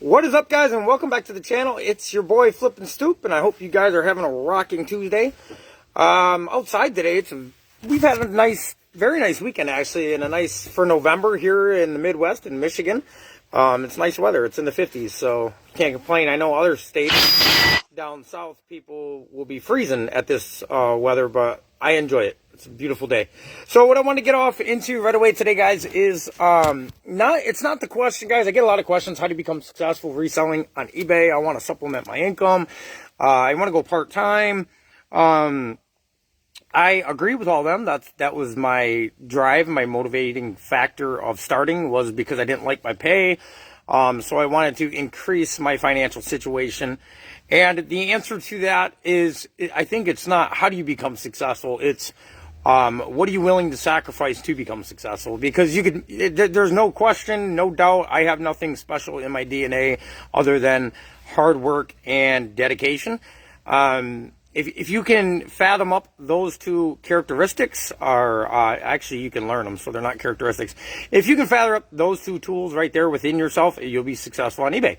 What is up, guys, and welcome back to the channel. It's your boy Flippinstoop, and I hope you guys are having a rocking Tuesday. Outside today, we've had a very nice weekend actually, and a nice for November here in the Midwest in Michigan. It's nice weather. It's in the 50s, so can't complain. I know other states down south people will be freezing at this weather, but I enjoy it. It's a beautiful day. So what I want to get off into right away today, guys, is it's not the question, guys. I get a lot of questions. How do you become successful reselling on eBay? I want to supplement my income. I want to go part-time. I agree with all of them. That was my drive, my motivating factor of starting was because I didn't like my pay. So I wanted to increase my financial situation. And the answer to that is, I think it's not how do you become successful. It's what are you willing to sacrifice to become successful? Because there's no question, no doubt, I have nothing special in my DNA other than hard work and dedication. If you can fathom up those two characteristics, actually you can learn them, so they're not characteristics. If you can fathom up those two tools right there within yourself, you'll be successful on eBay.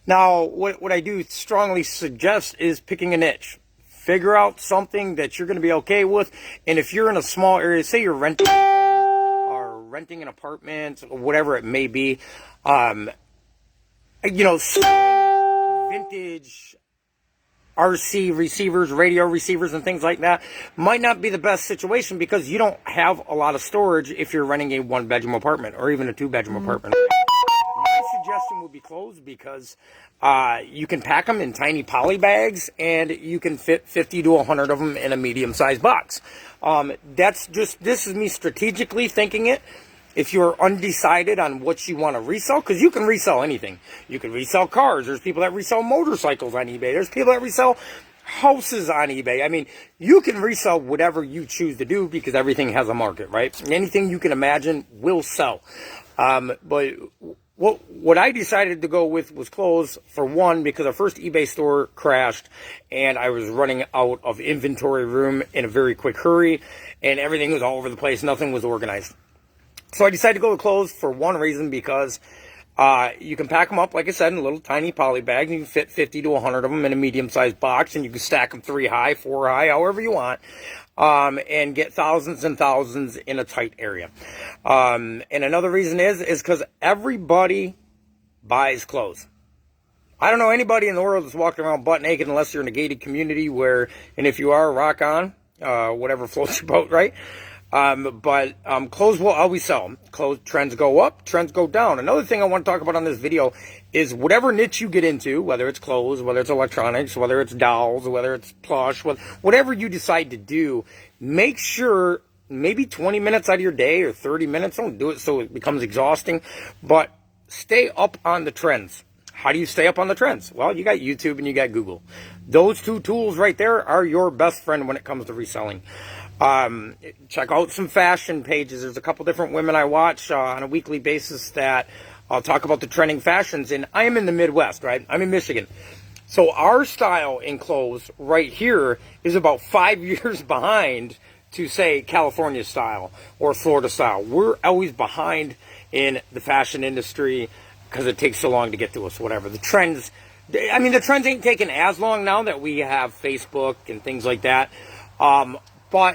Now, what I do strongly suggest is picking a niche. Figure out something that you're going to be okay with. And if you're in a small area, say you're renting an apartment, or whatever it may be, vintage RC receivers, radio receivers, and things like that might not be the best situation because you don't have a lot of storage if you're renting a one-bedroom apartment or even a two-bedroom apartment. My suggestion would be clothes because you can pack them in tiny poly bags and you can fit 50 to 100 of them in a medium-sized box. This is me strategically thinking it. If you're undecided on what you want to resell, because you can resell anything. You can resell cars. There's people that resell motorcycles on eBay. There's people that resell houses on eBay. I mean, you can resell whatever you choose to do because everything has a market, right? Anything you can imagine will sell. But what I decided to go with was clothes, for one, because our first eBay store crashed and I was running out of inventory room in a very quick hurry and everything was all over the place. Nothing was organized. So I decided to go with clothes for one reason, because you can pack them up, like I said, in little tiny poly bags. You can fit 50 to 100 of them in a medium-sized box, and you can stack them 3 high, 4 high, however you want, and get thousands and thousands in a tight area. And another reason is because everybody buys clothes. I don't know anybody in the world that's walking around butt naked unless you're in a gated community and if you are, rock on, whatever floats your boat, right? But clothes will always sell. Clothes trends go up, trends go down. Another thing I want to talk about on this video is whatever niche you get into, whether it's clothes, whether it's electronics, whether it's dolls, whether it's plush, whatever you decide to do, make sure maybe 20 minutes out of your day or 30 minutes, don't do it so it becomes exhausting, but stay up on the trends. How do you stay up on the trends? Well, you got YouTube and you got Google. Those two tools right there are your best friend when it comes to reselling. Check out some fashion pages. There's a couple different women I watch on a weekly basis that talk about the trending fashions. And I am in the Midwest, right? I'm in Michigan. So our style in clothes right here is about 5 years behind to, say, California style or Florida style. We're always behind in the fashion industry because it takes so long to get to us, whatever. The trends ain't taking as long now that we have Facebook and things like that. But,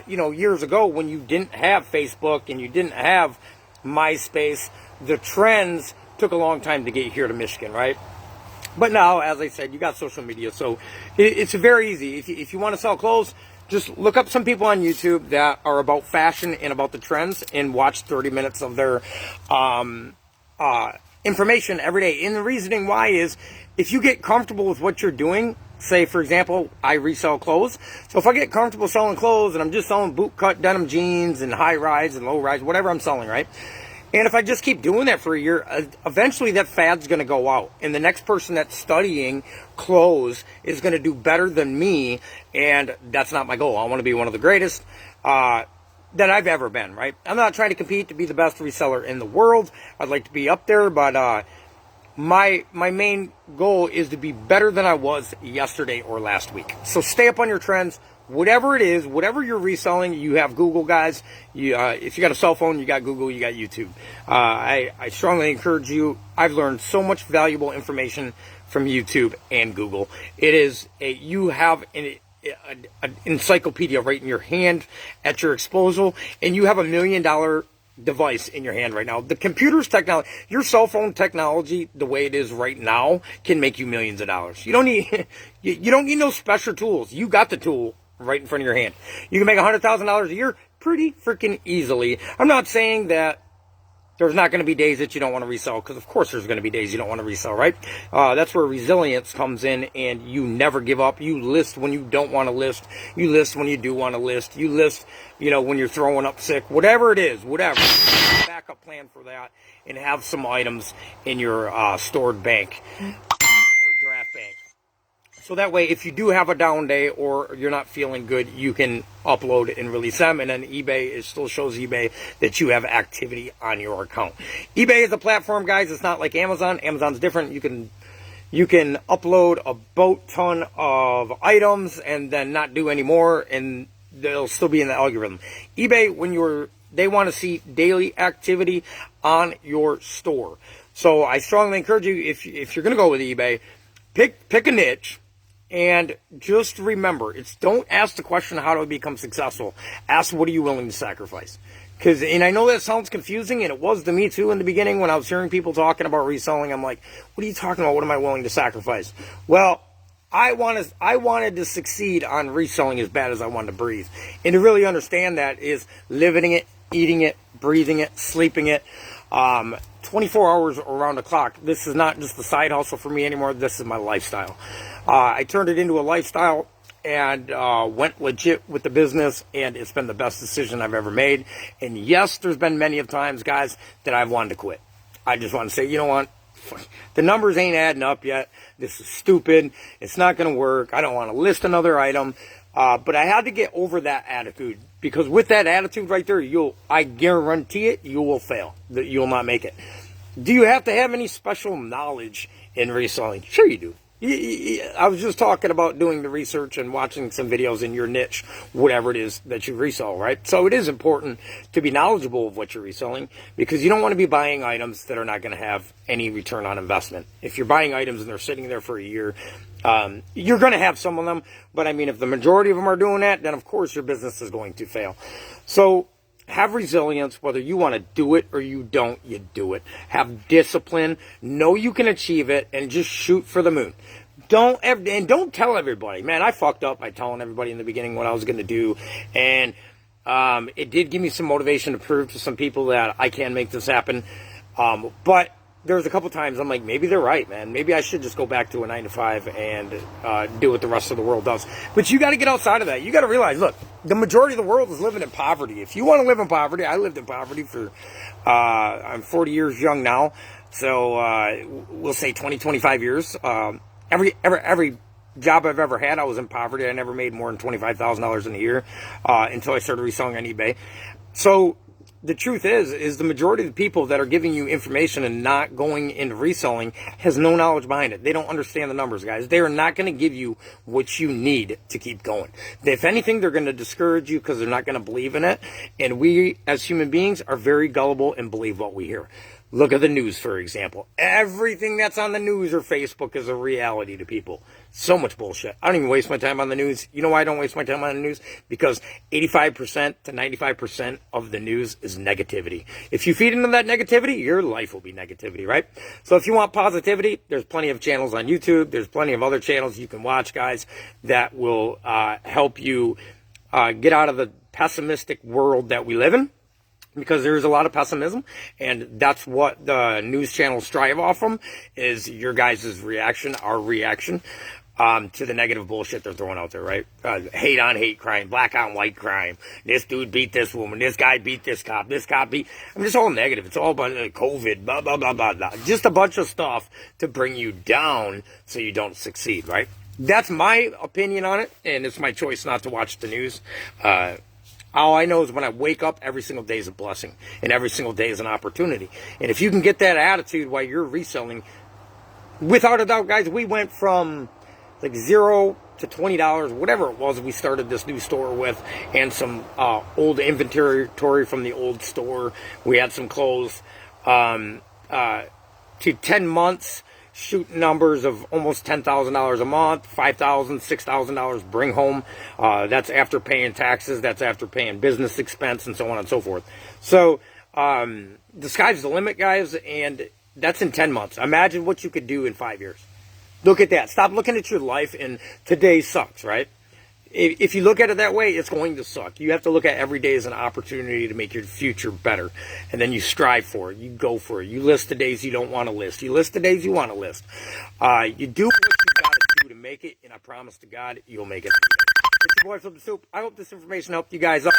years ago when you didn't have Facebook and you didn't have MySpace, the trends took a long time to get here to Michigan, right? But now, as I said, you got social media, so it's very easy. If you want to sell clothes, just look up some people on YouTube that are about fashion and about the trends and watch 30 minutes of their information every day. And the reasoning why is if you get comfortable with what you're doing, say, for example, I resell clothes. So if I get comfortable selling clothes and I'm just selling boot-cut denim jeans and high-rise and low-rise, whatever I'm selling, right? And if I just keep doing that for a year, eventually that fad's going to go out. And the next person that's studying clothes is going to do better than me. And that's not my goal. I want to be one of the greatest that I've ever been, right? I'm not trying to compete to be the best reseller in the world. I'd like to be up there, but my main goal is to be better than I was yesterday or last week. So stay up on your trends, whatever it is, whatever you're reselling, you have Google, guys. If you got a cell phone, you got Google, you got YouTube. I strongly encourage you. I've learned so much valuable information from YouTube and Google. You have an encyclopedia right in your hand at your disposal, and you have $1 million device in your hand right now. The computer's technology, your cell phone technology, the way it is right now, can make you millions of dollars. You don't need you don't need no special tools. You got the tool right in front of your hand. You can make $100,000 a year pretty freaking easily. I'm not saying that there's not going to be days that you don't want to resell, because of course there's going to be days you don't want to resell, right? That's where resilience comes in, and you never give up. You list when you don't want to list. You list when you do want to list. You list, when you're throwing up sick. Whatever it is, whatever. Backup plan for that, and have some items in your stored bank or draft bank. So that way, if you do have a down day or you're not feeling good, you can upload and release them. And then eBay, it still shows eBay that you have activity on your account. eBay is a platform, guys. It's not like Amazon. Amazon's different. You can upload a boat ton of items and then not do any more, and they'll still be in the algorithm. eBay, they want to see daily activity on your store. So I strongly encourage you, if you're going to go with eBay, pick a niche. And just remember, don't ask the question, how do I become successful? Ask, what are you willing to sacrifice? And I know that sounds confusing, and it was to me too in the beginning when I was hearing people talking about reselling. I'm like, what are you talking about? What am I willing to sacrifice? Well, I wanted to succeed on reselling as bad as I wanted to breathe. And to really understand that is living it, eating it, breathing it, sleeping it. 24 hours around the clock. This is not just a side hustle for me anymore. This is my lifestyle. I turned it into a lifestyle and went legit with the business, and it's been the best decision I've ever made. And yes, there's been many of times, guys, that I've wanted to quit. I just want to say, you know what? The numbers ain't adding up yet. This is stupid. It's not going to work. I don't want to list another item. But I had to get over that attitude, because with that attitude right there, I guarantee it, you will fail. That you'll not make it. Do you have to have any special knowledge in reselling? Sure you do. I was just talking about doing the research and watching some videos in your niche, whatever it is that you resell, right? So it is important to be knowledgeable of what you're reselling, because you don't want to be buying items that are not going to have any return on investment. If you're buying items and they're sitting there for a year, you're going to have some of them, but I mean, if the majority of them are doing that, then of course your business is going to fail. So have resilience, whether you want to do it or you don't, you do it. Have discipline, know you can achieve it, and just shoot for the moon. Don't tell everybody, man, I fucked up by telling everybody in the beginning what I was going to do, and it did give me some motivation to prove to some people that I can make this happen, but there was a couple times I'm like, maybe they're right, man. Maybe I should just go back to a 9-to-5 and do what the rest of the world does. But you got to get outside of that. You got to realize, look, the majority of the world is living in poverty. If you want to live in poverty, I lived in poverty for, I'm 40 years young now, so we'll say 20, 25 years. Every job I've ever had, I was in poverty. I never made more than $25,000 in a year until I started reselling on eBay. So the truth is the majority of the people that are giving you information and not going into reselling has no knowledge behind it. They don't understand the numbers, guys. They are not going to give you what you need to keep going. If anything, they're going to discourage you because they're not going to believe in it. And we, as human beings, are very gullible and believe what we hear. Look at the news, for example. Everything that's on the news or Facebook is a reality to people. So much bullshit. I don't even waste my time on the news. You know why I don't waste my time on the news? Because 85% to 95% of the news is negativity. If you feed into that negativity, your life will be negativity, right? So if you want positivity, there's plenty of channels on YouTube. There's plenty of other channels you can watch, guys, that will help you get out of the pessimistic world that we live in. Because there is a lot of pessimism, and that's what the news channels strive off from, is your guys' reaction, our reaction to the negative bullshit they're throwing out there, right? Hate on hate crime, black on white crime. This dude beat this woman. This guy beat this cop. This cop beat... I mean, it's all negative. It's all about COVID, blah, blah, blah, blah, blah. Just a bunch of stuff to bring you down so you don't succeed, right? That's my opinion on it, and it's my choice not to watch the news. All I know is when I wake up, every single day is a blessing, and every single day is an opportunity. And if you can get that attitude while you're reselling, without a doubt, guys, we went from like 0 to $20, whatever it was we started this new store with, and some old inventory from the old store. We had some clothes. To 10 months, shoot numbers of almost $10,000 a month, $5,000, $6,000 bring home. That's after paying taxes. That's after paying business expense and so on and so forth. So the sky's the limit, guys, and that's in 10 months. Imagine what you could do in 5 years. Look at that. Stop looking at your life and today sucks, right? If you look at it that way, it's going to suck. You have to look at every day as an opportunity to make your future better. And then you strive for it. You go for it. You list the days you don't want to list. You list the days you want to list. You do what you got to do to make it, and I promise to God, you'll make it. It's your boy Flippinstoop. I hope this information helped you guys out.